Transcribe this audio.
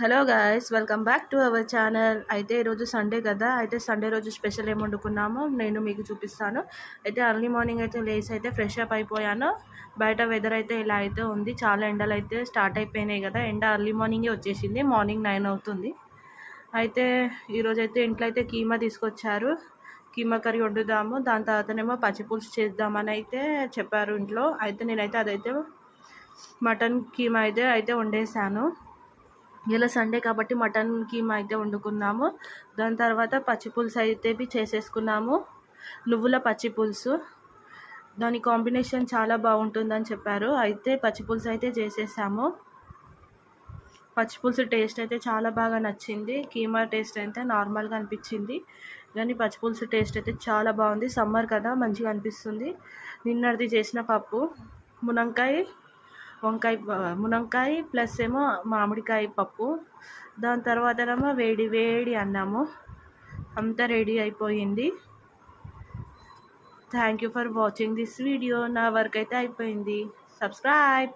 Hello guys, welcome back to our channel. అయితే ఈరోజు Sunday కదా, అయితే సండే రోజు స్పెషల్ ఏం వండుకున్నామో నేను మీకు చూపిస్తాను. అయితే అర్లీ మార్నింగ్ అయితే లేచి అయితే ఫ్రెష్ అప్ అయిపోయాను. బయట వెదర్ అయితే ఇలా అయితే ఉంది, చాలా ఎండలు అయితే స్టార్ట్ అయిపోయినాయి కదా. ఎండ అర్లీ మార్నింగే వచ్చేసింది, మార్నింగ్ 9 అవుతుంది. అయితే ఈరోజు అయితే ఇంట్లో అయితే కీమా తీసుకొచ్చారు. కీమా కర్రీ వండుదాము, దాని తర్వాతనేమో పచ్చిపులుసు చేద్దామని అయితే చెప్పారు ఇంట్లో. అయితే నేనైతే అదైతే మటన్ కీమా అయితే వండేసాను. ఇలా సండే కాబట్టి మటన్ కీమా అయితే వండుకున్నాము. దాని తర్వాత పచ్చి పులుసు అయితే చేసేసుకున్నాము, నువ్వుల పచ్చి పులుసు. దాని కాంబినేషన్ చాలా బాగుంటుందని చెప్పారు. అయితే పచ్చి పులుసు అయితే చేసేసాము. పచ్చి పులుసు టేస్ట్ అయితే చాలా బాగా నచ్చింది. కీమా టేస్ట్ అయితే నార్మల్గా అనిపించింది, కానీ పచ్చి పులుసు టేస్ట్ అయితే చాలా బాగుంది. సమ్మర్ కదా, మంచిగా అనిపిస్తుంది. నిన్నటిది చేసిన పప్పు మునక్కాయ ప్లస్ ఏమో మామిడికాయ పప్పు. దాని తర్వాతనేమో వేడి వేడి అన్నము. అంతా రెడీ అయిపోయింది. Thank you for watching this video. నా వర్క్ అయితే అయిపోయింది. సబ్స్క్రైబ్.